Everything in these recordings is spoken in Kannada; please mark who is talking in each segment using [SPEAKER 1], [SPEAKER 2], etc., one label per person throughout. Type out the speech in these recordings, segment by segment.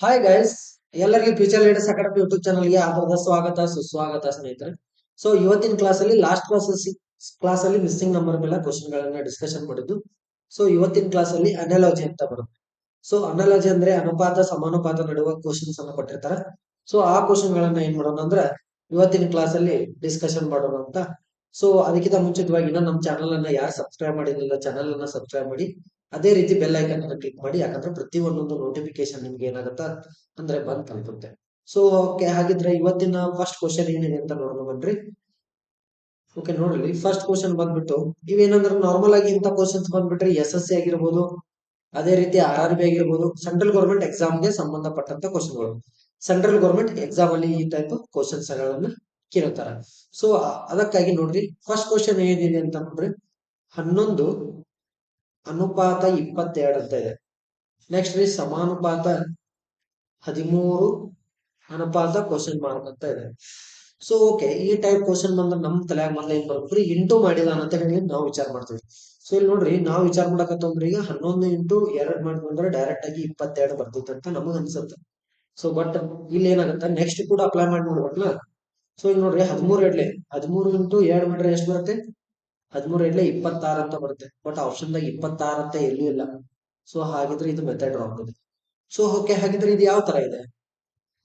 [SPEAKER 1] ಹಾಯ್ ಗೈಸ್, ಎಲ್ಲರಿಗೂ ಫ್ಯೂಚರ್ ಲೀಡರ್ಸ್ ಅಕಾಡೆಮಿ ಯೂಟ್ಯೂಬ್ ಚಾನಲ್ಗೆ ಆಧಾರದ ಸ್ವಾಗತ ಸುಸ್ವಾಗತ ಸ್ನೇಹಿತರೆ. ಸೊ ಇವತ್ತಿನ ಕ್ಲಾಸಲ್ಲಿ ಲಾಸ್ಟ್ ಕ್ಲಾಸಲ್ಲಿ ಮಿಸ್ಸಿಂಗ್ ನಂಬರ್ ಮೇಲೆ ಕ್ವಶನ್ ಗಳನ್ನ ಡಿಸ್ಕಷನ್ ಮಾಡಿದ್ದು. ಸೊ ಇವತ್ತಿನ ಕ್ಲಾಸಲ್ಲಿ ಅನಾಲಜಿ ಅಂತ ಬರುತ್ತೆ. ಸೊ ಅನಾಲಜಿ ಅಂದ್ರೆ ಅನುಪಾತ ಸಮಾನುಪಾತ ನಡುವ ಕ್ವಶನ್ಸ್ ಅನ್ನು ಕೊಟ್ಟಿರ್ತಾರೆ. ಸೊ ಆ ಕ್ವಶನ್ ಗಳನ್ನ ಏನ್ ಮಾಡೋಣ ಅಂದ್ರೆ ಇವತ್ತಿನ ಕ್ಲಾಸಲ್ಲಿ ಡಿಸ್ಕಷನ್ ಮಾಡೋಣ ಅಂತ. ಸೊ ಅದಕ್ಕಿಂತ ಮುಂಚಿತವಾಗಿ ನಮ್ಮ ಚಾನಲ್ ಅನ್ನ ಯಾರು ಸಬ್ಸ್ಕ್ರೈಬ್ ಮಾಡಿರಲಿಲ್ಲ, ಚಾನಲ್ ಅನ್ನ ಸಬ್ಸ್ಕ್ರೈಬ್ ಮಾಡಿ, ಅದೇ ರೀತಿ ಬೆಲ್ ಐಕನ್ ಅನ್ನು ಕ್ಲಿಕ್ ಮಾಡಿ. ಯಾಕಂದ್ರೆ ಪ್ರತಿ ಒಂದೊಂದು ನೋಟಿಫಿಕೇಶನ್ ನಿಮ್ಗೆ ಏನಾಗುತ್ತಾ ಅಂದ್ರೆ ಬಂದ್ ತಲುಪುತ್ತೆ. ಸೊ ಓಕೆ, ಹಾಗಿದ್ರೆ ಇವತ್ತಿನ ಫಸ್ಟ್ ಕ್ವಶನ್ ಏನಿದೆ ಅಂತ ನೋಡೋಣ ಬನ್ರಿ. ಓಕೆ, ನೋಡ್ರಿ ಫಸ್ಟ್ ಕ್ವಶನ್ ಬಂದ್ಬಿಟ್ಟು ಇವೇನಂದ್ರೆ ನಾರ್ಮಲ್ ಆಗಿ ಇಂಥ ಕ್ವಶನ್ಸ್ ಬಂದ್ಬಿಟ್ರೆ ಎಸ್ ಎಸ್ ಸಿ ಆಗಿರ್ಬೋದು, ಅದೇ ರೀತಿ ಆರ್ ಆರ್ ಬಿ ಆಗಿರ್ಬೋದು, ಸೆಂಟ್ರಲ್ ಗೌರ್ಮೆಂಟ್ ಎಕ್ಸಾಮ್ ಗೆ ಸಂಬಂಧಪಟ್ಟಂತ ಕ್ವಶನ್ಗಳು. ಸೆಂಟ್ರಲ್ ಗೌರ್ಮೆಂಟ್ ಎಕ್ಸಾಮ್ ಅಲ್ಲಿ ಈ ಟೈಪ್ ಕ್ವಶನ್ಸ್ ಗಳನ್ನ ಕೇಳ್ತಾರೆ. ಸೊ ಅದಕ್ಕಾಗಿ ನೋಡ್ರಿ ಫಸ್ಟ್ ಕ್ವಶನ್ ಏನಿದೆ ಅಂತ ನೋಡ್ರಿ, 11 ಅನುಪಾತ 22 ಅಂತ ಇದೆ. ನೆಕ್ಸ್ಟ್ ರೀ ಸಮಾನುಪಾತ 13 ಅನುಪಾತ ಕ್ವಶನ್ ಮಾರ್ಕ್ ಅಂತ ಇದೆ. ಸೊ ಓಕೆ, ಈ ಟೈಪ್ ಕ್ವಶನ್ ಬಂದ್ರೆ ನಮ್ ತಲೆಯಾಗ ಮೊದಲ ಏನ್ ಬರುತ್ತೆ, ಇಂಟು ಮಾಡಿದಾನ ಅಂತ ಹೇಳಿ ನಾವು ವಿಚಾರ ಮಾಡ್ತೀವಿ. ಸೊ ಇಲ್ಲಿ ನೋಡ್ರಿ ನಾವು ವಿಚಾರ ಮಾಡಕತ್ತಂದ್ರೆ ಈಗ 11 ಇಂಟು 2 ಮಾಡಿದ್ರೆ ಡೈರೆಕ್ಟ್ ಆಗಿ 22 ಬರ್ತೈತೆ ಅಂತ ನಮಗ್ ಅನ್ಸುತ್ತೆ. ಸೊ ಬಟ್ ಇಲ್ಲಿ ಏನಾಗುತ್ತೆ, ನೆಕ್ಸ್ಟ್ ಕೂಡ ಅಪ್ಲೈ ಮಾಡಿ ನೋಡ್ಬೇಕಲ್ಲ. ಸೊ ಈಗ ನೋಡ್ರಿ 13 ಇಂಟು 2 ಮಾಡಿದ್ರೆ ಎಷ್ಟು ಬರುತ್ತೆ, 13 26 ಅಂತ ಬರುತ್ತೆ. ಬಟ್ ಆಪ್ಷನ್ ದಾಗ 26 ಅಂತ ಎಲ್ಲೂ ಇಲ್ಲ. ಸೊ ಹಾಗಿದ್ರೆ ಇದು ಮೆಥಡ್ ರಾಂಗ್ ಇದೆ. ಸೊ ಓಕೆ, ಹಾಗಿದ್ರೆ ಇದು ಯಾವ ತರ ಇದೆ?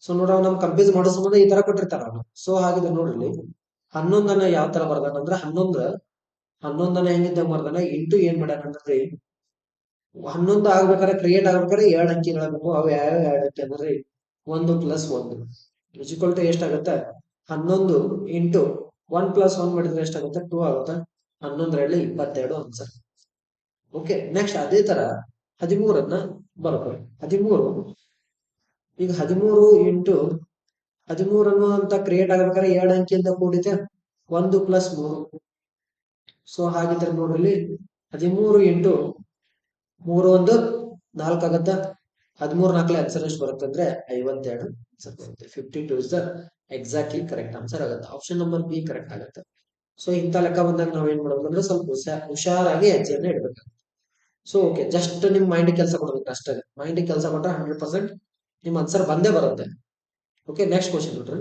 [SPEAKER 1] ಸೊ ನೋಡ್ರಿ ನಮ್ ಕಂಪೇಸ್ ಮಾಡೋ ಸಂಬಂಧ ಈ ತರ ಕೊಟ್ಟಿರ್ತಾರ ಅವನು. ಸೊ ಹಾಗಿದ್ರೆ ನೋಡ್ರಿ 11 ಯಾವ ತರ ಬರ್ದಾನ ಅಂದ್ರೆ 11 ಹೆಂಗಿದ್ದ ಬರ್ದಾನ ಇಂಟು ಏನ್ ಮಾಡ್ಯಾನ ಅಂದ್ರೆ 11 ಆಗ್ಬೇಕಾದ್ರೆ ಕ್ರಿಯೇಟ್ ಆಗ್ಬೇಕಾದ್ರೆ 2 ಅಂಕಿಗಳು ಬೇಕು. ಅವು ಯಾವ 2 ಅಂಕಿ ಅಂದ್ರೆ 1 ಪ್ಲಸ್ 1 ಇಕ್ವಲ್ ಟು ಎಷ್ಟಾಗುತ್ತೆ, 11 ಇಂಟು 1 ಪ್ಲಸ್ 1 ಮಾಡಿದ್ರೆ ಎಷ್ಟಾಗುತ್ತೆ, 2 ಆಗುತ್ತೆ. 11 22 ಆನ್ಸರ್. ಓಕೆ, ನೆಕ್ಸ್ಟ್ ಅದೇ ತರ 13 ಬರೋದು. 13 ಈಗ 13 ಇಂಟು 13 ಅಂತ ಕ್ರಿಯೇಟ್ ಆಗ್ಬೇಕಾದ್ರೆ 2 ಅಂಕಿಯಿಂದ ಕೂಡಿದೆ, 1 ಪ್ಲಸ್ 3. ಸೊ ಹಾಗಿದ್ರೆ ನೋಡ್ರಿ 13 ಇಂಟು 3 1 4 ಆಗತ್ತ. 13 4 ಆನ್ಸರ್ ಎಷ್ಟು ಬರುತ್ತೆ ಅಂದ್ರೆ 52 ಆನ್ಸರ್ ಬರುತ್ತೆ. 52 is the exactly correct answer ಆಗುತ್ತೆ. ಆಪ್ಷನ್ ನಂಬರ್ ಬಿ ಕರೆಕ್ಟ್ ಆಗುತ್ತೆ. ಸೊ ಇಂಥ ಲೆಕ್ಕ ಬಂದಾಗ ನಾವ್ ಏನ್ ಮಾಡ್ಬೇಕು ಅಂದ್ರೆ ಸ್ವಲ್ಪ ಹುಷಾರಾಗಿ ಹೆಜ್ಜೆಯನ್ನ ಇಡ್ಬೇಕು. ಸೊ ಓಕೆ, ಜಸ್ಟ್ ನಿಮ್ ಮೈಂಡ್ ಕೆಲಸ ಕೊಡ್ಬೇಕು ಅಷ್ಟೇ. ಮೈಂಡ್ ಕೆಲಸ ಕೊಟ್ರೆ 100% ನಿಮ್ ಆನ್ಸರ್ ಬಂದೇ ಬರುತ್ತೆ. ಓಕೆ, ನೆಕ್ಸ್ಟ್ ಕ್ವಶನ್ ನೋಡ್ರಿ.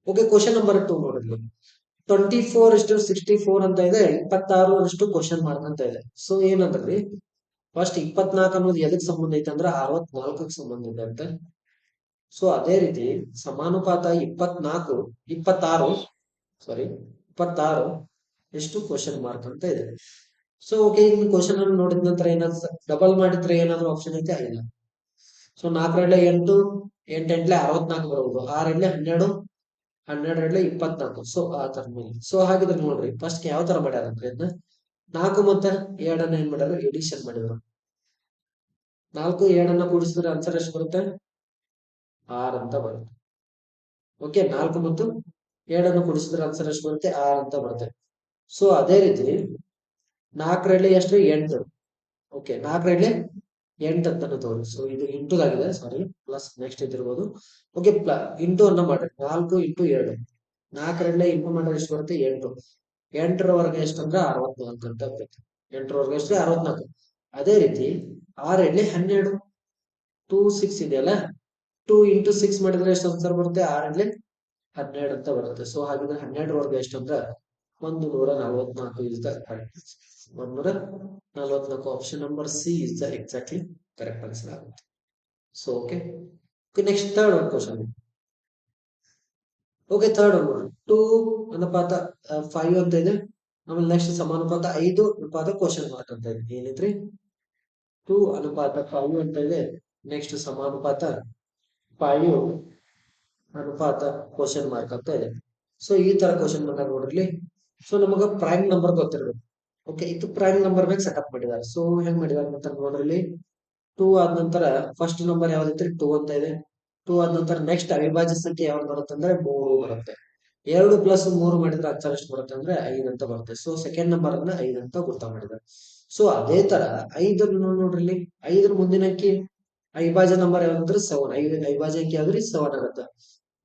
[SPEAKER 1] ಓಕೆ, ಕ್ವಶನ್ ನಂಬರ್ 2 ನೋಡಿದ್ವಿ. 24:64 ಅಂತ ಇದೆ, 26 ಕ್ವಶನ್ ಮಾರ್ಕ್ ಅಂತ ಇದೆ. ಸೊ ಏನಂದ್ರಿ, ಫಸ್ಟ್ 24 ಅನ್ನೋದು ಎದಕ್ ಸಂಬಂಧ ಐತೆ ಅಂದ್ರೆ 64ಕ್ಕೆ ಸಂಬಂಧ ಇದೆ ಅಂತ. ಸೊ ಅದೇ ರೀತಿ ಸಮಾನುಪಾತ 26 ಕ್ವಶನ್ ಮಾರ್ಕ್ ಅಂತ ಇದೆ. ಸೊ ಓಕೆ, ಇಲ್ಲಿ ಕ್ವಶನ್ ಅನ್ನು ನೋಡಿದ ನಂತರ ಏನಾದ್ರು ಡಬಲ್ ಮಾಡಿದ್ರೆ ಏನಾದ್ರು ಆಪ್ಷನ್ ಐತೆ ಇಲ್ಲ. ಸೊ 4 8 8 64 ಬರುವುದು, 6 12 12 24. ಸೊ ಆ ತರ ಮೇಲೆ. ಸೊ ಹಾಗಿದ್ರೆ ನೋಡ್ರಿ ಫಸ್ಟ್ ಯಾವ ತರ ಮಾಡ್ಯಾರ ಅಂದ್ರೆ ಇದನ್ನ 4 ಮತ್ತೆ 2 ಏನ್ ಮಾಡ್ಯಾರ, ಎಡಿಷನ್ ಮಾಡಿದ್ರು. 4 7 ಕೂಡಿಸಿದ್ರೆ ಆನ್ಸರ್ ಎಷ್ಟು ಬರುತ್ತೆ, 6 ಅಂತ ಬರುತ್ತೆ. ಓಕೆ, 4 ಮತ್ತು 7 ಕೂಡಿಸಿದ್ರೆ ಆನ್ಸರ್ ಎಷ್ಟು ಬರುತ್ತೆ, 6 ಅಂತ ಬರುತ್ತೆ. ಸೊ ಅದೇ ರೀತಿ 4 ಎಷ್ಟು 8. ಓಕೆ, 4 8 ಅಂತಾನು ತಗೊಳ್ಳಿ. ಸೊ ಇದು ಇಂಟು ಆಗಿದೆ, ಸಾರಿ ಪ್ಲಸ್ ನೆಕ್ಸ್ಟ್ ಇದಿರ್ಬೋದು. ಓಕೆ, ಇಂಟು ಅನ್ನ ಮಾಡ್ರಿ. 4 ಇಂಟು 2 4 ಇಂಟು ಮಾಡಿದ್ರೆ ಎಷ್ಟು ಬರುತ್ತೆ, 8. 8ರವರೆಗೆ ಎಷ್ಟಂದ್ರೆ 64 ಅಂತ ಬರುತ್ತೆ. 8ರವರೆಗೆ ಎಷ್ಟು 64. ಅದೇ ರೀತಿ 6 12 2 6 ಇದೆಯಲ್ಲ, 2 ಇಂಟು 6 ಮಾಡಿದ್ರೆ ಎಷ್ಟು ಆನ್ಸರ್ ಬರುತ್ತೆ, 6 12 ಅಂತ ಬರುತ್ತೆ. ಸೊ ಹಾಗಿದ್ರೆ 12ರವರೆಗೆ ಎಷ್ಟು ಅಂದ್ರೆ 144 is the correct. 144 option number C is the exactly correct answer ಆಗುತ್ತೆ. ಸೊ ಓಕೆ, ನೆಕ್ಸ್ಟ್ ಥರ್ಡ್ ಒಂದು ಕ್ವಶನ್. ಓಕೆ, ಥರ್ಡ್ ಒಂದು 2 ಅನುಪಾತ 5 ಅಂತ ಇದೆ. ಆಮೇಲೆ ನೆಕ್ಸ್ಟ್ ಸಮಾನುಪಾತ 5 ಅನುಪಾತ ಕ್ವಶನ್ ಮಾರ್ಕ್ ಅಂತ ಇದೆ. ಏನಿದ್ರಿ 2 ಅನುಪಾತ 5 ಅಂತ ಇದೆ. ನೆಕ್ಸ್ಟ್ ಸಮಾನುಪಾತ 5 ಅನುಪಾತ ಕ್ವಶನ್ ಮಾರ್ಕ್ ಅಂತ ಇದೆ. ಸೊ ಈ ತರ ಕ್ವಶನ್ ಬಂದಾಗ ನೋಡ್ರಿ, ಸೊ ನಮಗ ಪ್ರೈಮ್ ನಂಬರ್ ಗೊತ್ತಿರ್ಬೇಕು. ಓಕೆ, ಇದು ಪ್ರೈಮ್ ನಂಬರ್ ಬೇಕು ಸೆಟಪ್ ಮಾಡಿದ್ದಾರೆ. ಸೊ ಹೆಂಗ್ ಮಾಡಿದಾರೆ ಅಂತ ನೋಡ್ರಿ, 2 ಆದ ನಂತರ ಫಸ್ಟ್ ನಂಬರ್ ಯಾವ್ದೈತ್ರಿ 2 ಅಂತ ಇದೆ. 2 ಆದ ನಂತರ ನೆಕ್ಸ್ಟ್ ಅವಿಭಾಜ್ಯ ಸಂಖ್ಯೆ ಯಾವ್ದು ಬರುತ್ತೆ ಅಂದ್ರೆ 3 ಬರುತ್ತೆ. 2 ಪ್ಲಸ್ 3 ಮಾಡಿದ್ರೆ ಆನ್ಸರ್ ಎಷ್ಟು ಬರುತ್ತೆ ಅಂದ್ರೆ 5 ಅಂತ ಬರುತ್ತೆ. ಸೊ ಸೆಕೆಂಡ್ ನಂಬರ್ ಅನ್ನ 5 ಅಂತ ಗುರ್ತ ಮಾಡಿದ್ದಾರೆ. ಸೊ ಅದೇ ತರ 5 ನೋಡ್ರಿ, 5 ಮುಂದಿನ ಅಂಕಿ ಅವಿಭಾಜ್ಯ ನಂಬರ್ ಯಾವ್ದಂದ್ರೆ 7. ಅವಿಭಾಜ್ಯ ಅಂಕಿ ಯಾವ್ದ್ರಿ 7 ಆಗುತ್ತೆ.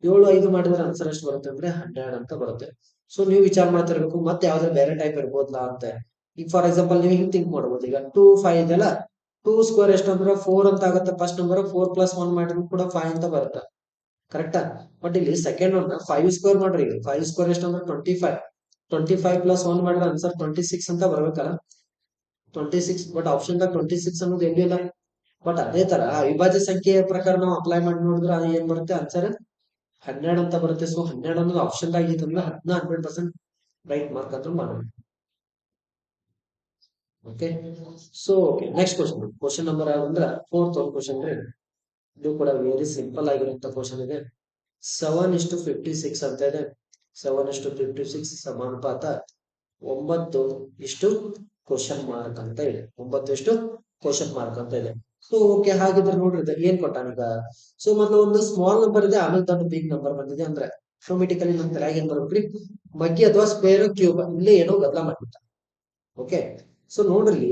[SPEAKER 1] 7 5 ಮಾಡಿದ್ರೆ ಆನ್ಸರ್ ಎಷ್ಟು ಬರುತ್ತೆ ಅಂದ್ರೆ 12 ಅಂತ ಬರುತ್ತೆ. ಸೊ ನೀವು ವಿಚಾರ ಮಾಡ್ತಿರ್ಬೇಕು ಮತ್ತೆ ಯಾವ್ದಾದ್ರು ಬೇರೆ ಟೈಪ್ ಇರ್ಬೋದಲ್ಲ ಅಂತ. ಈಗ ಫಾರ್ ಎಕ್ಸಾಂಪಲ್ ನೀವು ಹಿಂಗ್ ಥಿಂಕ್ ಮಾಡ್ಬೋದು, ಈಗ 2 5 ಇದೆಲ್ಲ, ಟೂ ಸ್ಕ್ವೇರ್ ಎಷ್ಟು ಅಂದ್ರೆ 4 ಅಂತ ಆಗುತ್ತೆ. ಫಸ್ಟ್ ನಂಬರ್ 4 ಪ್ಲಸ್ 1 ಮಾಡಿದ್ರು ಕೂಡ 5 ಅಂತ ಬರುತ್ತೆ. ಕರೆಕ್ಟಾ? ಬಟ್ ಇಲ್ಲಿ ಸೆಕೆಂಡ್ ಒನ್ 5 ಸ್ಕ್ವೇರ್ ಮಾಡ್ರಿ. 5 ಸ್ಕ್ವೇರ್ ಎಷ್ಟು ಅಂದ್ರೆ 25 ಪ್ಲಸ್ 1 ಮಾಡಿದ್ರೆ ಆನ್ಸರ್ 26 ಅಂತ ಬರ್ಬೇಕಲ್ಲ. 26 ಬಟ್ ಆಪ್ಷನ್ ದಾಗ 26 ಅನ್ನೋದು ಎಲ್ಲಿ ಇಲ್ಲ. ಬಟ್ ಅದೇ ತರ ಅವಿಭಾಜ್ಯ ಸಂಖ್ಯೆಯ ಪ್ರಕಾರ ನಾವು ಅಪ್ಲೈ ಮಾಡಿ ನೋಡಿದ್ರೆ ಅದು ಏನ್ ಬರುತ್ತೆ ಆನ್ಸರ್ 12 ಅಂತ ಬರುತ್ತೆ. ಸೊ 12 ಅನ್ನೋದು ಆಪ್ಷನ್ ದಾಗ ಇತ್ತಂದ್ರೆ 100% ರೈಟ್ ಮಾರ್ಕ್ ಅಂತ ಮಾಡೋಣ. Okay, so okay next question number ಯಾವಂದ್ರ ಫೋರ್ತ್ ಒಂದು ಕ್ವಶನ್ ರೀ. ಇದು ಕೂಡ ವೆರಿ ಸಿಂಪಲ್ ಆಗಿರುವಂತ ಕ್ವಶನ್ ಇದೆ. 7:56 ಅಂತ ಇದೆ. 7:56 ಸಮಾನುಪಾತ 9 ಕ್ವಶನ್ ಮಾರ್ಕ್ ಅಂತ ಇದೆ. 9 ಕ್ವಶನ್ ಮಾರ್ಕ್ ಅಂತ ಇದೆ. ಸೊ ಓಕೆ, ಹಾಗಿದ್ರೆ ನೋಡ್ರಿ ಇದು ಏನ್ ಕೊಟ್ಟಾನೀಗ. ಸೊ ಮೊದಲು ಒಂದು ಸ್ಮಾಲ್ ನಂಬರ್ ಇದೆ, ಆಮೇಲೆ ದೊಡ್ಡ ಬಿಗ್ ನಂಬರ್ ಬಂದಿದೆ ಅಂದ್ರೆ ಆಟೋಮೆಟಿಕಲಿ ನಮ್ ತಲೆಯಾಗ ಏನ್ ಬರ್ಬೇಕ್ರಿ, ಮಗ್ಗಿ ಅಥವಾ ಸ್ಕ್ವೇರ್ ಕ್ಯೂಬ್ ಇಲ್ಲಿ ಏನೋ ಬದಲಾ ಮಾಡ್ಬಿಟ್ಟ. ಓಕೆ, ಸೊ ನೋಡ್ರಿ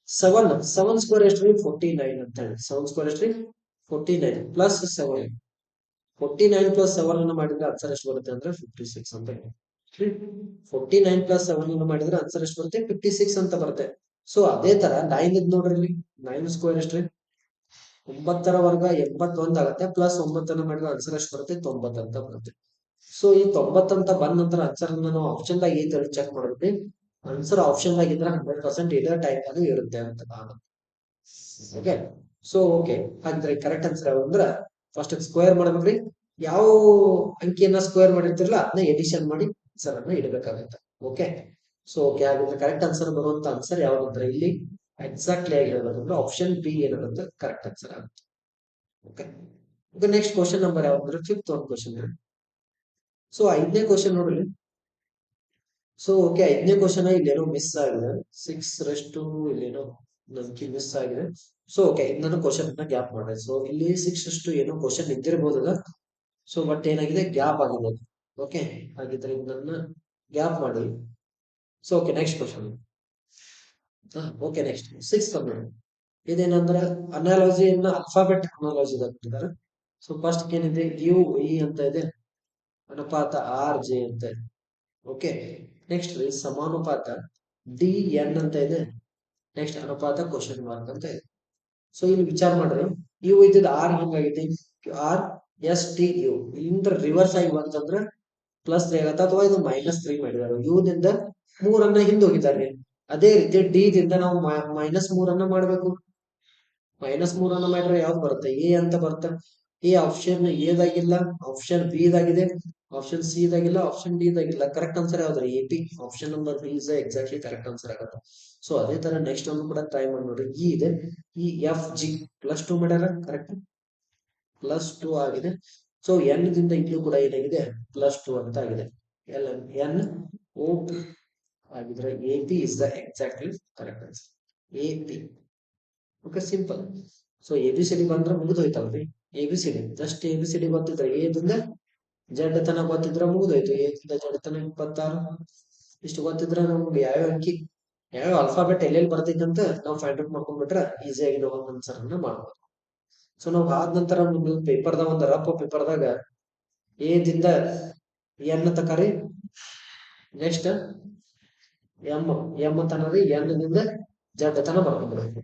[SPEAKER 1] 7 ಸ್ಕ್ವೇರ್ ಎಷ್ಟ್ರಿ 49 ಅಂತ ಹೇಳಿ. 7 ಸ್ಕ್ವೇರ್ ಎಷ್ಟ್ರಿ 49 ಪ್ಲಸ್ 7. 49 ಪ್ಲಸ್ 7 ಅನ್ನು ಮಾಡಿದ್ರೆ ಆನ್ಸರ್ ಎಷ್ಟು ಬರುತ್ತೆ ಅಂದ್ರೆ 56 ಅಂತ ಹೇಳಿ. 49 ಪ್ಲಸ್ 7 ಅನ್ನು ಮಾಡಿದ್ರೆ ಆನ್ಸರ್ ಎಷ್ಟು ಬರುತ್ತೆ 56 ಅಂತ ಬರುತ್ತೆ. ಸೊ ಅದೇ ತರ 9 ಇದ್ ನೋಡ್ರಿ ಇಲ್ಲಿ 9 ಸ್ಕ್ವೇರ್ ಎಷ್ಟ್ರಿ 9ರ ವರ್ಗ 81 ಆಗುತ್ತೆ. ಪ್ಲಸ್ 9 ಅನ್ನು ಮಾಡಿದ್ರೆ ಆನ್ಸರ್ ಎಷ್ಟು ಬರುತ್ತೆ 90 ಅಂತ ಬರುತ್ತೆ. ಸೊ ಈ 90 ಅಂತ ಬಂದ ನಂತರ ಆನ್ಸರ್ ಅನ್ನ ನಾವು ಆಪ್ಷನ್ ದಾಗ ಏನ್ ಚೆಕ್ ಮಾಡ್ಬೇಕು, ಆನ್ಸರ್ ಆಪ್ಷನ್ ದಾಗ ಇದ್ರೆ 100% ಇದೇ ಟೈಪ್ ಅದು ಇರುತ್ತೆ ಅಂತ ಆಗುತ್ತೆ. ಓಕೆ, ಸೊ ಓಕೆ, ಹಾಗಿದ್ರೆ ಕರೆಕ್ಟ್ ಆನ್ಸರ್ ಯಾವ್ದು ಅಂದ್ರೆ ಫಸ್ಟ್ ಸ್ಕ್ವೇರ್ ಮಾಡ್ಬೇಕ್ರಿ. ಯಾವ ಅಂಕಿಯನ್ನ ಸ್ಕ್ವೇರ್ ಮಾಡಿರ್ತಿರಲ್ಲ ಅದನ್ನ ಎಡಿಷನ್ ಮಾಡಿ ಆನ್ಸರ್ ಅನ್ನ ಇಡಬೇಕಾಗುತ್ತೆ. ಓಕೆ, ಸೊ ಓಕೆ, ಹಾಗಿದ್ರೆ ಕರೆಕ್ಟ್ ಆನ್ಸರ್ ಬರುವಂತ ಆನ್ಸರ್ ಯಾವ್ದು ಅಂದ್ರೆ ಇಲ್ಲಿ ಎಕ್ಸಾಕ್ಟ್ಲಿ ಆಗಿ ಹೇಳ್ಬೇಕಂದ್ರೆ ಆಪ್ಷನ್ ಬಿ ಏನಂತ ಕರೆಕ್ಟ್ ಆನ್ಸರ್ ಆಗುತ್ತೆ. ಓಕೆ, ಈಗ ನೆಕ್ಸ್ಟ್ ಕ್ವಶನ್ ನಂಬರ್ ಯಾವ್ದಂದ್ರೆ ಫಿಫ್ತ್ ಒಂದು ಕ್ವಶನ್. ಸೊ 5ನೇ ಕ್ವಶನ್ ನೋಡ್ರಿ. ಸೊ ಓಕೆ, 5ನೇ ಕ್ವಶನ್ ಇಲ್ಲೇನೋ ಮಿಸ್ ಆಗಿದೆ. 6 ಇಲ್ಲೇನೋ ನಮ್ಗೆ ಮಿಸ್ ಆಗಿದೆ. ಸೊ ಓಕೆ, ನಾನು ಕ್ವಶನ್ ಗ್ಯಾಪ್ ಮಾಡಿದೆ. ಸೊ ಇಲ್ಲಿ 6 ಏನೋ ಕ್ವಶನ್ ಇದ್ದಿರಬಹುದಲ್ಲ. ಸೊ ಬಟ್ ಏನಾಗಿದೆ ಗ್ಯಾಪ್ ಆಗಿದೆ. ಓಕೆ, ಹಾಗಿದ್ರೆ ಇದನ್ನ ಗ್ಯಾಪ್ ಮಾಡಿ. So okay, next question. Okay, next 6 ಇದೇನಂದ್ರೆ ಅನಾಲಜಿ ಅಲ್ಫಾಬೆಟ್ ಅನಾಲಜಿ ಕೊಟ್ಟಿದ್ದಾರೆ. ಸೊ ಫಸ್ಟ್ ಏನಿದೆ ಯು ಇ ಅಂತ ಇದೆ, ಅನುಪಾತ ಆರ್ ಜೆ ಅಂತ ಇದೆ. ಓಕೆ, ನೆಕ್ಸ್ಟ್ ಸಮಾನುಪಾತ ಡಿ ಎನ್ ಅಂತ ಇದೆ. ನೆಕ್ಸ್ಟ್ ಅನುಪಾತ ಕ್ವಶನ್ ಮಾರ್ಕ್ ಅಂತ ಇದೆ. ಸೊ ಇಲ್ಲಿ ವಿಚಾರ ಮಾಡ್ರಿ, ಯು ಇದ್ದಿದ್ದು ಆರ್ ಹಂಗಾಗಿದೆ, ಆರ್ ಎಸ್ ಟಿ ಯು ಇಲ್ಲಿಂದ ರಿವರ್ಸ್ ಆಗಿ ಬಂತಂದ್ರೆ +3 ಆಗತ್ತ, ಅಥವಾ ಇದು -3 ಮಾಡಿದಾರೆ. ಯು ದಿಂದ 3 ಹಿಂದೆ ಹೋಗಿದ್ದಾರೆ. ಅದೇ ರೀತಿ ಡಿ ದಿಂದ ನಾವು -3 ಮಾಡ್ಬೇಕು. -3 ಮಾಡಿದ್ರೆ ಯಾವ್ದು ಬರುತ್ತೆ ಎ ಅಂತ ಬರುತ್ತೆ. ಎ ಆಪ್ಷನ್ ಎ ದಾಗಿಲ್ಲ, ಆಪ್ಷನ್ ಬಿ ದಾಗಿದೆ, ಆಪ್ಷನ್ ಸಿ ದಾಗಿಲ್ಲ, ಆಪ್ಷನ್ ಡಿ ದಾಗಿಲ್ಲ. ಕರೆಕ್ಟ್ ಆನ್ಸರ್ ಯಾವ್ದು A P, option number B is exactly correct answer ಆಗುತ್ತೆ. ಸೊ ಅದೇ ತರ ನೆಕ್ಸ್ಟ್ ಒಂದು ಕೂಡ ಟ್ರೈ ಮಾಡಿ ನೋಡ್ರಿ. ಇ ಇದೆ, ಈ ಎಫ್ ಜಿ +2 ಮಾಡ್ಯಾರ, ಕರೆಕ್ಟ್ +2 ಆಗಿದೆ. ಸೊ ಎನ್ ದಿಂದ ಇಲ್ಲೂ ಕೂಡ ಏನಾಗಿದೆ +2 ಅಂತ ಆಗಿದೆ. ಎಲ್ ಎನ್ ಓ ಪಿ ಆಗಿದ್ರೆ A P is the exactly correct answer, A P. Okay, simple. So A B C D ಬಂದ್ರೆ ಮುಗಿದೋಯ್ತಲ್ರಿ. A B C D just A B C D ಗೊತ್ತಿದ್ರೆ ಎ ದಿಂದ ಜಡ್ ತನ ಗೊತ್ತಿದ್ರೆ ಮುಗಿದೋಯ್ತು. ಎ ದಿಂದ ಜಡ್ ತನ 26 ಇಷ್ಟು ಗೊತ್ತಿದ್ರೆ ನಮ್ಗೆ ಯಾವ್ಯಾವ ಅಂಕಿ ಯಾವ್ಯಾವ ಅಲ್ಫಾಬೆಟ್ ಎಲ್ಲೆಲ್ಲಿ ಬರ್ತೈತೆ ಅಂತ ನಾವು ಫೈಂಡ್ ಔಟ್ ಮಾಡ್ಕೊಂಡ್ಬಿಟ್ರೆ ಈಸಿಯಾಗಿ ನಾವು ಆನ್ಸರ್ ಅನ್ನ ಮಾಡ್ಬೋದು. ಸೊ ನಾವು ಆದ ನಂತರ ಪೇಪರ್ದಾಗ ಒಂದು ರಫ್ ಪೇಪರ್ದಾಗ ಎ ದಿಂದ ಎನ್ ತಕರಿ, ನೆಕ್ಸ್ಟ್ ಎಂ ತನ ರೀ, ಎನ್ ದಿಂದ ಜಡ್ ತನ ಬರ್ಕೊಂಡ್ಬಿಡ್ಬೇಕು.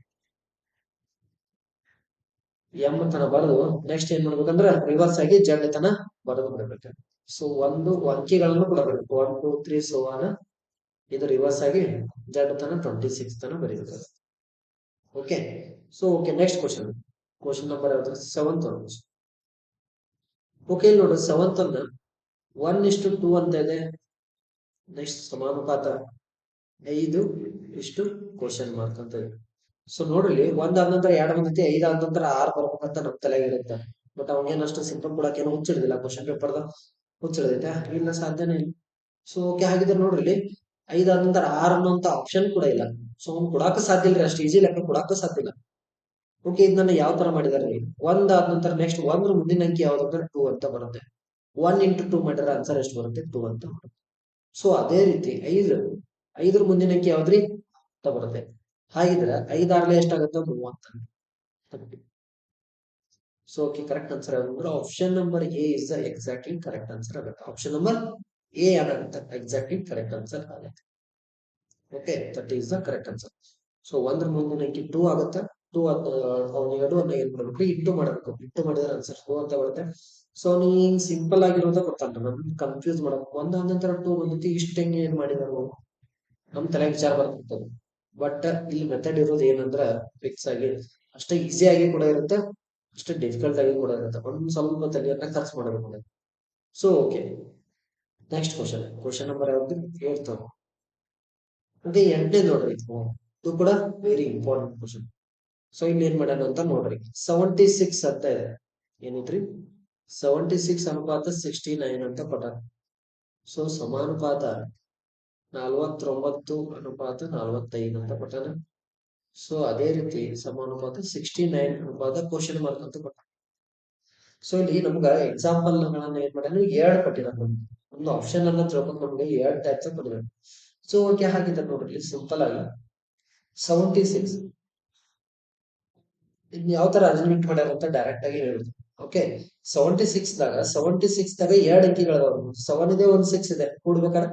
[SPEAKER 1] ಎಂ ತನ ಬರೆದು ನೆಕ್ಸ್ಟ್ ಏನ್ ಮಾಡ್ಬೇಕಂದ್ರ ರಿವರ್ಸ್ ಆಗಿ ಜಡ್ ತನ ಬರೆದು ಬಿಡ್ಬೇಕು. ಸೊ ಒಂದು ಅಂಕಿಗಳನ್ನು ಕೊಡಬೇಕು 1 2 3 ಸೊ ಆನ್. ಇದು ರಿವರ್ಸ್ ಆಗಿ ಜಡ್ ತನ 26 ತನ ಬರೀಬೇಕು. Okay, so okay, next question number ಯಾವ್ದು 7th. ಓಕೆ, ಇಲ್ಲಿ ನೋಡ್ರಿ 7th 1:2 ಅಂತ ಇದೆ. ನೆಕ್ಸ್ಟ್ ಸಮಾನುಪಾತ 5 ಕ್ವಶನ್ ಮಾರ್ಕ್ ಅಂತ ಇದೆ. ಸೊ ನೋಡ್ರಿ 1 ಆದ ನಂತರ 2 ಬಂದೈತಿ, 5 ಆದ ನಂತರ 6 ಬರ್ಬೇಕಂತ ನಮ್ ತಲೆಗೆ ಇರುತ್ತೆ. ಬಟ್ ಅವಾಗೇನು ಅಷ್ಟು ಸಿಂಪಲ್ ಕೊಡಕ್ಕೆ ಏನು ಹುಚ್ಚಿಡಿದಿಲ್ಲ. ಕ್ವಶನ್ ಪೇಪರ್ದ ಹುಚ್ಚಿಡೈತೆ ಇಲ್ಲ, ಸಾಧ್ಯನೇ ಇಲ್ಲ. ಸೊ ಓಕೆ, ಹಾಗಿದ್ರೆ ನೋಡ್ರಿ 5 ಆದ ನಂತರ 6 ಅನ್ನೋಂತ ಆಪ್ಷನ್ ಕೂಡ ಇಲ್ಲ. ಸೊ ಅವ್ನು ಕೊಡಾಕ ಸಾಧ್ಯ ಇಲ್ರಿ, ಅಷ್ಟು ಈಜಿ ಲೆಕ್ಕ ಕೊಡಾಕ ಸಾಧ್ಯ ಇಲ್ಲ. ಓಕೆ, ಇದನ್ನ ಯಾವ ತರ ಮಾಡಿದಾರೆ, 1 ಆದ ನಂತರ ನೆಕ್ಸ್ಟ್ 1 ಮುಂದಿನ ಅಂಕಿ ಯಾವ್ದಂದ್ರೆ 2 ಅಂತ ಬರುತ್ತೆ. 1 × 2 ಮಾಡಿದ್ರೆ ಆನ್ಸರ್ ಎಷ್ಟು ಬರುತ್ತೆ 2 ಅಂತ ಬರುತ್ತೆ. ಸೊ ಅದೇ ರೀತಿ 5 ಮುಂದಿನ ಅಂಕಿ ಯಾವ್ದ್ರಿ ಅಂತ ಬರುತ್ತೆ. ಹಾಗಿದ್ರೆ 5 6 ಎಷ್ಟಾಗುತ್ತೆ 30. ಸೊ ಓಕೆ, ಕರೆಕ್ಟ್ ಆನ್ಸರ್ ಯಾವ್ದಂದ್ರೆ option number A is the exactly correct answer ಆಗುತ್ತೆ. ಆಪ್ಷನ್ ನಂಬರ್ ಎ ಆಗುತ್ತೆ ಎಕ್ಸಾಕ್ಟ್ಲಿ ಕರೆಕ್ಟ್ ಆನ್ಸರ್ ಆಗುತ್ತೆ. Okay, that is the correct answer. So 1 ಮುಂದಿನ ಅಂಕಿ 2 ಆಗುತ್ತೆ, ಟೂ ಅಂತ ಅವ್ನು ಎರಡು ಅನ್ನ ಏನ್ ಮಾಡ್ಬೇಕು ಇಂಟು ಮಾಡಬೇಕು. ಇಂಟು ಮಾಡಿದ್ರೆ ಆನ್ಸರ್ ಟೂ ಅಂತ ಬರುತ್ತೆ. ಸೊ ನೀ ಸಿಂಪಲ್ ಆಗಿರೋದ ಗೊತ್ತಲ್ಲ, ನಮ್ ಕನ್ಫ್ಯೂಸ್ ಮಾಡಬೇಕು. ಒಂದ್ ನಂತರ ಟೂ ಬಂದೈತಿ, ಇಷ್ಟ ಹೆಂಗೆ ಏನ್ ಮಾಡಿದಾರು ನಮ್ ತಲೆ ವಿಚಾರ ಬರ್ತಿರ್ತದೆ. ಬಟ್ ಇಲ್ಲಿ ಮೆಥಡ್ ಇರೋದು ಏನಂದ್ರ ಫಿಕ್ಸ್ ಆಗಿ ಅಷ್ಟೇ ಈಸಿ ಆಗಿ ಕೂಡ ಇರುತ್ತೆ, ಅಷ್ಟೇ ಡಿಫಿಕಲ್ಟ್ ಆಗಿ ಕೂಡ ಇರುತ್ತೆ. ಒಂದ್ ಸ್ವಲ್ಪ ತಲೆಯನ್ನ ಖರ್ಚು ಮಾಡಬೇಕು. So okay, next question number ಯಾವ್ದು ಹೇಳ್ತಾವ. ಅದೇ ಎಂಟನೇ ನೋಡ್ರಿ, ಇದು ಕೂಡ ವೆರಿ ಇಂಪಾರ್ಟೆಂಟ್ ಕ್ವಶನ್. ಸೊ ಇಲ್ಲಿ ಏನ್ ಮಾಡೋಣ ಅಂತ ನೋಡ್ರಿ, 76 ಅಂತ ಇದೆ. ಏನೈತ್ರಿ 76 ಅನುಪಾತ 69 ಅಂತ ಕೊಟ್ಟಾರ. ಸೊ ಸಮಾನುಪಾತ 49 ಅನುಪಾತ 45 ಅಂತ ಕೊಟ್ಟಾನ. ಸೊ ಅದೇ ರೀತಿ ಸಮಾನುಪಾತ 69 ಅನುಪಾತ ಕ್ವಶನ್ ಮಾರ್ಕ್ ಅಂತ ಕೊಟ್ಟಾನ. ಸೊ ಇಲ್ಲಿ ನಮ್ಗ ಎಕ್ಸಾಂಪಲ್ ಏನ್ ಮಾಡ್ಯಾನ, ಎರಡ್ ಕೊಟ್ಟಿದ್ದಾರೆ. ಒಂದು ಆಪ್ಷನ್ ಅನ್ನ ತಿಳ್ಕೊಂಡು ನಮ್ಗೆ ಎರಡ್ ಟೈಪ್ಸ್ ಕೊಟ್ಟಿದ್ದಾರೆ. ಸೊ ಓಕೆ, ಹಾಗಿದ್ರೆ ನೋಡ್ರಿ ಸಿಂಪಲ್ ಆಗಿ 76 ಇನ್ ಯಾವ ತರ ಅರೇಂಜ್ಮೆಂಟ್ ಮಾಡ್ಯಾರ ಅಂತ ಡೈರೆಕ್ಟ್ ಆಗಿ ಹೇಳುದು. ಓಕೆ, 76 ದಾಗ ಎರಡ್ ಅಂಕಿಗಳದಾವ. 7 ಇದೆ, ಒಂದ್ 6 ಇದೆ, ಕೂಡ್ಬೇಕಾರ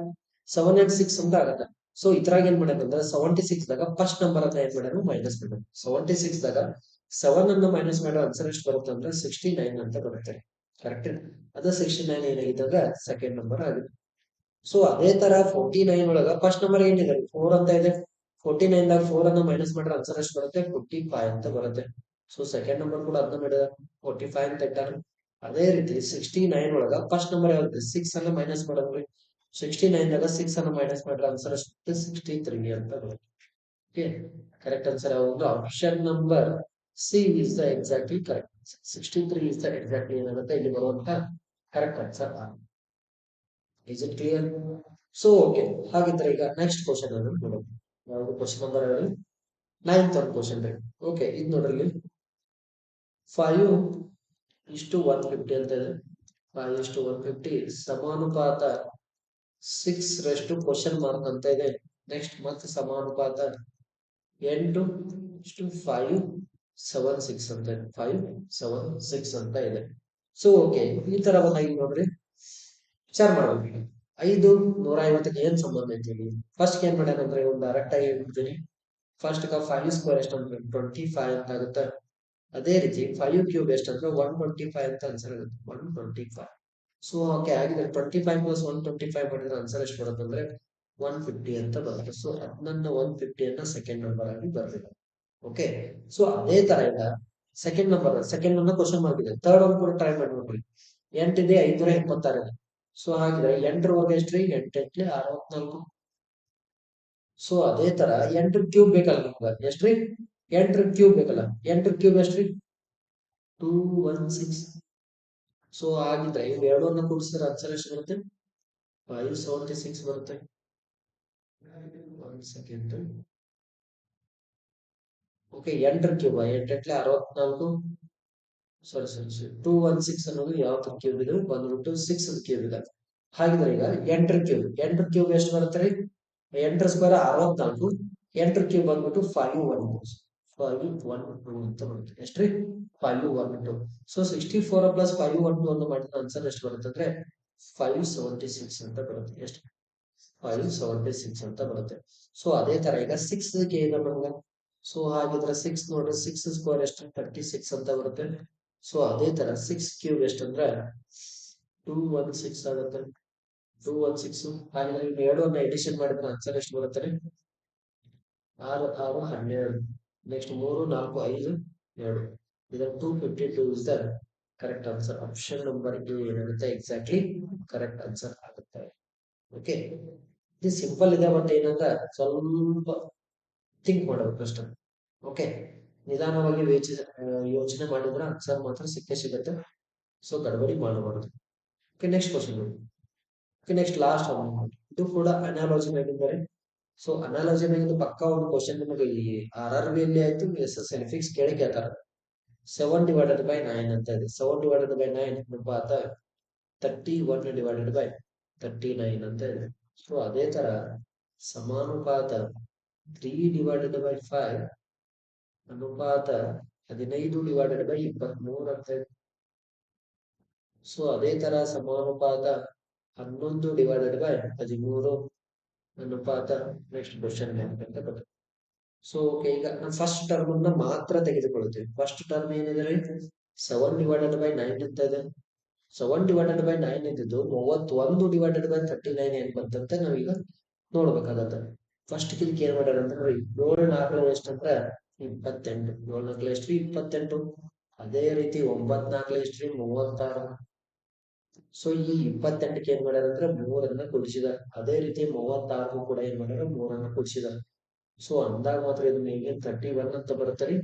[SPEAKER 1] 7 and 6 ಅಂತ ಆಗತ್ತ. ಸೊ ಇದ್ರಾಗ ಏನ್ ಮಾಡ್ಯಾರ ಅಂದ್ರೆ 76 ದಾಗ ಫಸ್ಟ್ ನಂಬರ್ ಅಂತ ಏನ್ ಮಾಡ್ಯಾರ ಮೈನಸ್ ಮಾಡ್ಯಾರ. 76 ದಾಗ 7 ಅನ್ನ ಮೈನಸ್ ಮಾಡೋ ಆನ್ಸರ್ ಎಷ್ಟು ಬರುತ್ತೆ ಅಂದ್ರೆ 69 ಅಂತ ಬರುತ್ತೆ. ಕರೆಕ್ಟ್, ಅದ 69 ಏನಾಗಿದೆ ಅಂದ್ರೆ ಸೆಕೆಂಡ್ ನಂಬರ್ ಆಗಿದೆ. ಸೊ ಅದೇ ತರ 49 ಒಳಗ ಫಸ್ಟ್ ನಂಬರ್ ಏನಿದೆ 4 ಅಂತ ಇದೆ. 49 ದಾಗ 4 ಅನ್ನ ಮೈನಸ್ ಮಾಡಿದ್ರೆ ಆನ್ಸರ್ ಎಷ್ಟು ಬರುತ್ತೆ 45 ಅಂತ ಬರುತ್ತೆ. ಸೊ ಸೆಕೆಂಡ್ ನಂಬರ್ ಕೂಡ ಅದನ್ನ ಮಾಡಿದ 45 ಅಂತ ಇಟ್ಟಾರ. ಅದೇ ರೀತಿ 69 ಒಳಗ ಫಸ್ಟ್ ನಂಬರ್ ಯಾವ್ದು 6 ಅನ್ನ ಮೈನಸ್ ಮಾಡೋದ್ರಿ. 69 ದಾಗ 6 ಅನ್ನ ಮೈನಸ್ ಮಾಡಿದ್ರೆ ಆನ್ಸರ್ ಎಷ್ಟು 63 ಅಂತ ಬರುತ್ತೆ. ಓಕೆ, ಕರೆಕ್ಟ್ ಆನ್ಸರ್ ಯಾವುದು option number C is the exactly correct. 63 is the exactly ಏನಾಗುತ್ತೆ ಇಲ್ಲಿ ಬರುವಂತ correct answer. Is it clear? So okay, ಹಾಗಿದ್ರೆ ಈಗ ನೆಕ್ಸ್ಟ್ ಕ್ವಶನ್ ಅನ್ನು ನೋಡೋಣ. ಯಾವುದು ಕ್ವಶನ್ ನಂಬರ್ ಹೇಳಿ, 9th ಒಂದು ಕ್ವಶನ್ ರೀ. ಓಕೆ, ಇದು ನೋಡ್ರಿ 5:150 ಅಂತ ಇದೆ. 5:150 ಸಮಾನುಪಾತ 6 ರಷ್ಟು ಕ್ವಶನ್ ಮಾರ್ಕ್ ಅಂತ ಇದೆ. ನೆಕ್ಸ್ಟ್ ಮತ್ತೆ ಸಮಾನುಪಾತ 8:576 ಅಂತ ಇದೆ. 576 ಅಂತ ಇದೆ. ಸೊ ಓಕೆ, ಈ ತರ ಬಂದಾಗ ನೋಡ್ರಿ ವಿಚಾರ ಮಾಡ್ಬೇಕು. 5 150ಕ್ಕೆ ಏನ್ ಸಂಬಂಧ ಐತಿ? ಫಸ್ಟ್ ಏನ್ ಮಾಡ್ಯಾರ ಅಂದ್ರೆ ಒಂದು ಡೈರೆಕ್ಟ್ ಆಗಿ ಹೇಳ್ಬಿಡ್ತೀನಿ. ಫಸ್ಟ್ 5 ಸ್ಕ್ವೇರ್ ಎಷ್ಟು ಅಂದ್ರೆ 25 ಅಂತ ಆಗುತ್ತೆ. ಅದೇ ರೀತಿ 5 ಕ್ಯೂಬ್ ಎಷ್ಟು ಅಂದ್ರೆ 125 ಅಂತ ಆನ್ಸರ್ ಆಗುತ್ತೆ. 125. ಸೊ ಓಕೆ, ಹಾಗಿದ್ರೆ 25 ಪ್ಲಸ್ 125 ಮಾಡಿದ್ರೆ ಆನ್ಸರ್ ಎಷ್ಟು ಬರುತ್ತೆ ಅಂದ್ರೆ 150 ಅಂತ ಬರುತ್ತೆ. ಸೊ ಅದನ್ನ 150 ಅನ್ನ ಸೆಕೆಂಡ್ ನಂಬರ್ ಆಗಿ ಬರ್ಬೇಕು. ಓಕೆ, ಸೊ ಅದೇ ತರ ಈಗ ಸೆಕೆಂಡ್ ಅನ್ನ ಕ್ವಶನ್ ಮಾರ್ಕ್ ಇದೆ. ಥರ್ಡ್ ಒಂದು ಕೂಡ ಟ್ರೈ ಮಾಡಿ ನೋಡ್ರಿ. 8 ಇದೆ, 526 ಇದೆ. ಸೊ ಹಾಗಿದ್ರೆ 8 ವರ್ಗ ಎಷ್ಟ್ರಿ 8 8 64. ಸೊ ಅದೇ ತರ 8 ಕ್ಯೂಬ್ ಬೇಕಲ್ಲ ನಮ್ಗೆ, ಎಷ್ಟ್ರಿ 8 ಕ್ಯೂಬ್ ಬೇಕಲ್ಲ. 8 ಕ್ಯೂಬ್ ಎಷ್ಟ್ರಿ 216. ಸೊ ಹಾಗಿದ್ರೆ ಇವ್ ಎರಡನ್ನ ಕೂಡಿಸಿದ್ರೆ ಆನ್ಸರ್ ಎಷ್ಟು ಬರುತ್ತೆ 576 ಬರುತ್ತೆ. ಒಂದ್ ಸೆಕೆಂಡ್. Okay, 8 cube 8 8 64. ಸಾರಿ 216 ಅನ್ನೋದು ಯಾವ ಕ್ಯೂಬ್ ಇದೆ ಬಂದ್ಬಿಟ್ಟು 6 ಕ್ಯೂಬ್ ಇದೆ. ಹಾಗಿದ್ರೆ ಈಗ 8 ಕ್ಯೂಬ್ ಎಷ್ಟು ಬರುತ್ತೆ ರೀ 8 ಸ್ಕ್ವೇರ್ 64. 8 ಕ್ಯೂಬ್ ಬಂದ್ಬಿಟ್ಟು 512. 512 ಅಂತ ಬರುತ್ತೆ. ಎಷ್ಟ್ರಿ 512. ಸೊ 64 ಪ್ಲಸ್ 512 ಅನ್ನು ಮಾಡಿದ ಆನ್ಸರ್ ಎಷ್ಟು ಬರುತ್ತೆ ಅಂದ್ರೆ 576 ಅಂತ ಬರುತ್ತೆ. ಎಷ್ಟು 576 ಅಂತ ಬರುತ್ತೆ. ಸೊ ಅದೇ ತರ ಈಗ 6 ಗೆ ಇದೆ ನಮ್ಗೆ. ಸೊ ಹಾಗಿದ್ರೆ 6 ನೋಡ್ರಿ 6 ಸ್ಕ್ವೇರ್ ಎಷ್ಟು 36 ಅಂತ ಬರುತ್ತೆ. ಸೊ ಅದೇ ತರ 6 ಕ್ಯೂಬ್ ಎಷ್ಟು ಅಂದ್ರೆ 216 ಆಗುತ್ತೆ. 216. ಹಾಗಿದ್ರೆ ಇವ್ ಎರಡನ್ನ ಎಡಿಷನ್ ಮಾಡಿದ್ರೆ ಆನ್ಸರ್ ಎಷ್ಟು ಬರುತ್ತೆ ರೀ 6 6 12. ನೆಕ್ಸ್ಟ್ 3 4 5 2. ಇದರ 252 is the correct answer. Option number two ಏನಾಗುತ್ತೆ ಎಕ್ಸಾಕ್ಟ್ಲಿ ಕರೆಕ್ಟ್ ಆನ್ಸರ್ ಆಗುತ್ತೆ. ಓಕೆ, ಇದು ಸಿಂಪಲ್ ಇದೆ, ಬಟ್ ಏನಂದ್ರೆ ಸ್ವಲ್ಪ ಥಿಂಕ್ ಮಾಡಬೇಕು ಅಷ್ಟೇ. ಓಕೆ, ನಿಧಾನವಾಗಿ ಯೋಚನೆ ಮಾಡಿದ್ರೆ ಆನ್ಸರ್ ಮಾತ್ರ ಸಿಕ್ಕೇ ಸಿಗುತ್ತೆ. ಸೊ ಗಡಬಡಿ ಮಾಡಬಾರದು. ಓಕೆ, ನೆಕ್ಸ್ಟ್ ಕ್ವಶನ್ ನೋಡಿ. ಓಕೆ, ನೆಕ್ಸ್ಟ್ ಲಾಸ್ಟ್ ಒಂದು, ಇದು ಕೂಡ ಅನಾಲಜಿ ಮೇಲಿದ್ದಾರೆ. ಸೊ ಅನಾಲಜಿ ಮೇಲೆ ಪಕ್ಕ ಒಂದು ಕ್ವಶನ್ ನಿಮಗೆ ಈ RRB ಅಲ್ಲಿ ಆಯ್ತು, SSL ಫಿಕ್ಸ್ ಕೇಳಿ ಕೇಳ್ತಾರ. 7/9 ಅಂತ ಇದೆ. 7/9 ಅನುಪಾತ 31/39 ಅಂತ ಇದೆ. ಸೊ ಅದೇ ತರ ಸಮಾನುಪಾತ 3/5 ಅನುಪಾತ 15/23 ಅಂತ ಇದೆ. ಸೊ ಅದೇ ತರ ಸಮಾನುಪಾತ 11/13 ಅನುಪಾತ ನೆಕ್ಸ್ಟ್ ಕ್ವಶನ್ ಅಂತ ಬರುತ್ತೆ. ಸೊ ಓಕೆ, ಈಗ ನಾವು ಫಸ್ಟ್ ಟರ್ಮ್ ಅನ್ನ ಮಾತ್ರ ತೆಗೆದುಕೊಳ್ತೀವಿ. ಫಸ್ಟ್ ಟರ್ಮ್ ಏನಿದೆ, 7/9 ಅಂತ ಇದೆ. 7/9 ಇದ್ದಿದ್ದು 31/39 ಏನ್ ಬಂತಂತೆ ನಾವೀಗ ನೋಡ್ಬೇಕಾಗತ್ತೆ. ಫಸ್ಟ್ ಇದಕ್ಕೆ ಏನ್ ಮಾಡ್ಯಾರ ಅಂದ್ರೆ ನೋಡಿ, 7 4 ಎಷ್ಟಂದ್ರೆ 28, 7 4 ಎಷ್ಟು 28. ಅದೇ ರೀತಿ 9 4 ಎಷ್ಟು 36. ಸೊ ಈ 28ಕ್ಕೆ ಏನ್ ಮಾಡ್ಯಾರ ಅಂದ್ರೆ 3ಅನ್ನ ಕೂಡಿಸಿದಾರೆ. ಅದೇ ರೀತಿ 36 ಕೂಡ ಏನ್ ಮಾಡ್ಯಾರ 3ಅನ್ನ ಕೂಡಿಸಿದಾರೆ. ಸೊ ಅಂದಾಗ ಮಾತ್ರ ಇದು ನಿಮಗೆ 31 ಅಂತ ಬರುತ್ತೆ ರೀ.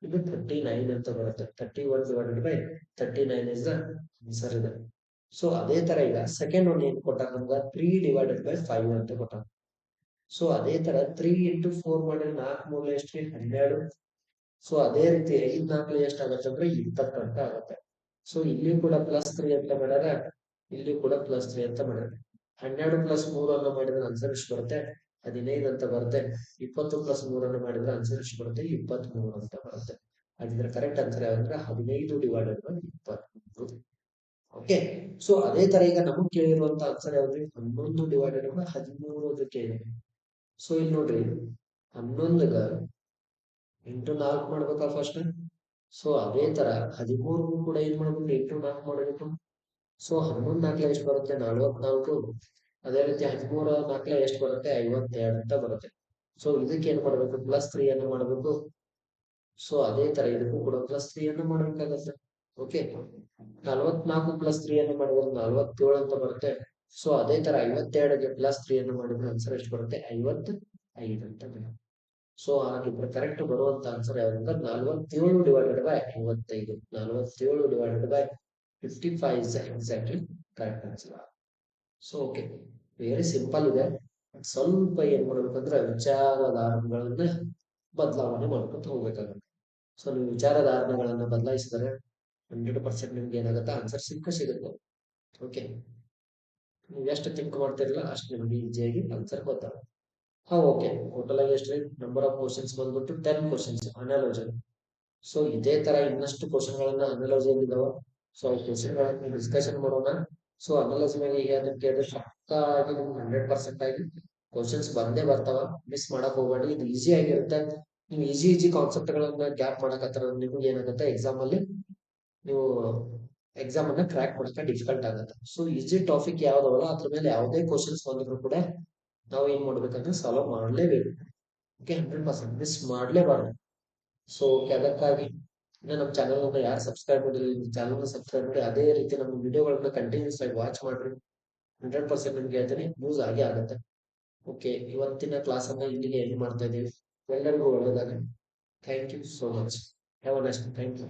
[SPEAKER 1] ಇದು 39 ಅಂತ ಬರುತ್ತೆ. 31/39 ಇಸ್ ದ ಆನ್ಸರ್ ಇದೆ. ಸೊ ಅದೇ ತರ ಈಗ ಸೆಕೆಂಡ್ ಒನ್ ಏನ್ ಕೊಟ್ಟಾರ ನಮ್ಗ 3/5 ಅಂತ ಕೊಟ್ಟಾರ. ಸೊ ಅದೇ ತರ 3 ಇಂಟು 4 ಮಾಡಿದ್ರೆ 4 3 ಎಷ್ಟು 12. ಸೊ ಅದೇ ರೀತಿ 5 4 ಎಷ್ಟು ಆಗುತ್ತೆ ಅಂದ್ರೆ 20 ಅಂತ ಆಗುತ್ತೆ. ಸೊ ಇಲ್ಲಿ ಕೂಡ +3 ಅಂತ ಮಾಡ್ಯಾರ, ಇಲ್ಲಿ ಕೂಡ +3 ಅಂತ ಮಾಡ್ಯಾರ. 12 + 3 ಅನ್ನು ಮಾಡಿದ್ರೆ ಆನ್ಸರ್ ಎಷ್ಟು ಬರುತ್ತೆ 15 ಅಂತ ಬರುತ್ತೆ. 20 + 3 ಅನ್ನು ಮಾಡಿದ್ರೆ ಆನ್ಸರ್ ಎಷ್ಟು ಬರುತ್ತೆ 23 ಅಂತ ಬರುತ್ತೆ. ಹಾಗಿದ್ರೆ ಕರೆಕ್ಟ್ ಆನ್ಸರ್ ಯಾವಂದ್ರೆ 15/23. ಓಕೆ. ಸೊ ಅದೇ ತರ ಈಗ ನಮಗ್ ಕೇಳಿರುವಂತ ಆನ್ಸರ್ ಯಾವ್ದ್ರಿ 11/13 ಕೇಳಿದೆ. ಸೊ ಇಲ್ಲಿ ನೋಡ್ರಿ 11ಗ ಇಂಟು 4 ಮಾಡ್ಬೇಕಾ ಫಸ್ಟ್. ಸೊ ಅದೇ ತರ 13 ಕೂಡ ಏನ್ ಮಾಡ್ಬೇಕು ಇಂಟು 4 ಮಾಡಬೇಕು. ಸೊ 11 4 ಎಷ್ಟು ಬರುತ್ತೆ 44. ಅದೇ ರೀತಿ 13 4 ಎಷ್ಟು ಬರುತ್ತೆ 52 ಅಂತ ಬರುತ್ತೆ. ಸೊ ಇದಕ್ಕೆ ಏನ್ ಮಾಡ್ಬೇಕು +3 ಅನ್ನು ಮಾಡಬೇಕು. ಸೊ ಅದೇ ತರ ಇದಕ್ಕೂ ಕೂಡ +3 ಅನ್ನು ಮಾಡ್ಬೇಕಾಗತ್ತೆ. ಓಕೆ. 44 +3 ಅನ್ನು ಮಾಡಿದ್ರೆ 47 ಅಂತ ಬರುತ್ತೆ. ಸೊ ಅದೇ ತರ 52ಗೆ +3 ಅನ್ನು ಮಾಡಿದ್ರೆ ಆನ್ಸರ್ ಎಷ್ಟು ಬರುತ್ತೆ 55 ಅಂತ ಬರುತ್ತೆ. ಸೊ ಹಾಗಿದ್ರೆ ಕರೆಕ್ಟ್ ಬರುವಂತ ಆನ್ಸರ್ ಯಾವ್ದಂದ್ರೆ 47/55. 47/55 is exactly correct answer. So okay, very simple ಇದೆ. ಸ್ವಲ್ಪ ಏನ್ ಮಾಡ್ಬೇಕಂದ್ರೆ ವಿಚಾರಧಾರೆಗಳನ್ನ ಬದಲಾವಣೆ ಮಾಡ್ಕೊತ ಹೋಗ್ಬೇಕಾಗುತ್ತೆ. ಸೊ ನೀವು ವಿಚಾರಧಾರಣೆಗಳನ್ನ ಬದಲಾಯಿಸಿದರೆ 100% ನಿಮ್ಗೆ ಏನಾಗುತ್ತೆ ಆನ್ಸರ್ ಸಿಗುತ್ತೆ. ಓಕೆ. ನೀವು ಎಷ್ಟು ಥಿಂಕ್ ಮಾಡ್ತಿರಲ್ಲ ಅಷ್ಟು ನಿಮ್ಗೆ ಈಸಿಯಾಗಿ ಆನ್ಸರ್ ಗೊತ್ತಾಗುತ್ತೆ. ಹಾ ಓಕೆ. ಟೋಟಲ್ ಆಗಿ ಎಷ್ಟು ನಂಬರ್ ಆಫ್ ಕ್ವಶನ್ಸ್ ಬಂದ್ಬಿಟ್ಟು 10 ಕ್ವಶನ್ಸ್ ಅನಾಲಜಿ. ಸೊ ಇದೇ ತರ ಇನ್ನಷ್ಟು ಕ್ವಶನ್ ಗಳನ್ನ ಅನಾಲಜಿ ಇದಾವ. ಸೊ ಆ ಕ್ವಶನ್ ಗಳನ್ನ ಡಿಸ್ಕಷನ್ ಮಾಡೋಣ. ಸೊ ಅನಾಲಜಿ ಮೇಲೆ ಈಗ ಅದಕ್ಕೆ ಅದು ಪಕ್ಕಾ ಆಗಿ ನಿಮ್ಗೆ 100% ಆಗಿ ಕ್ವಶನ್ಸ್ ಬಂದೇ ಬರ್ತಾವ. ಮಿಸ್ ಮಾಡಕ್ ಹೋಗ್ಬೇಡಿ, ಇದು ಈಸಿ ಆಗಿರುತ್ತೆ. ನೀವು ಈಸಿ ಕಾನ್ಸೆಪ್ಟ್ ಗಳನ್ನ ಗ್ಯಾಪ್ ಮಾಡಕತ್ತಾರ ನಿಮ್ಗೆ ಏನಾಗುತ್ತೆ ಎಕ್ಸಾಮ್ ಅಲ್ಲಿ ನೀವು ಎಕ್ಸಾಮ್ ಅನ್ನ ಕ್ರ್ಯಾಕ್ ಮಾಡಕ್ಕೆ ಡಿಫಿಕಲ್ಟ್ ಆಗುತ್ತೆ. ಸೊ ಈಸಿ ಟಾಪಿಕ್ ಯಾವ್ದವಲ್ಲ ಅದ್ರ ಮೇಲೆ ಯಾವುದೇ ಕ್ವಶನ್ಸ್ ಬಂದ್ರು ಕೂಡ ನಾವು ಏನ್ ಮಾಡ್ಬೇಕಂದ್ರೆ ಸಾಲ್ವ್ ಮಾಡಲೇಬೇಕು. Okay, 100% miss ಮಾಡ್ಲೇಬಾರ್ದು. ಸೊ ಅದಕ್ಕಾಗಿ ನಮ್ಮ ಚಾನಲ್ ಅನ್ನ ಯಾರು ಸಬ್ಸ್ಕ್ರೈಬ್ ಮಾಡಿಲ್ಲ ಚಾನಲ್ ಸಬ್ಸ್ಕ್ರೈಬ್ ಮಾಡಿ. ಅದೇ ರೀತಿ ನಮ್ಮ ವಿಡಿಯೋಗಳನ್ನ ಕಂಟಿನ್ಯೂಸ್ ಆಗಿ ವಾಚ್ ಮಾಡ್ರಿ. 100% ನಿಮ್ಗೆ ಹೇಳ್ತೀನಿ ಯೂಸ್ ಆಗೇ ಆಗುತ್ತೆ. ಓಕೆ, ಇವತ್ತಿನ ಕ್ಲಾಸ್ ಅನ್ನ ಇಲ್ಲಿಗೆ ಎಂಡ್ ಮಾಡ್ತಾ ಇದ್ದೀವಿ. ಎಲ್ಲರಿಗೂ ಒಳ್ಳೆಯದಾಗಲಿ. Thank you so much. Have a nice day. Thank you.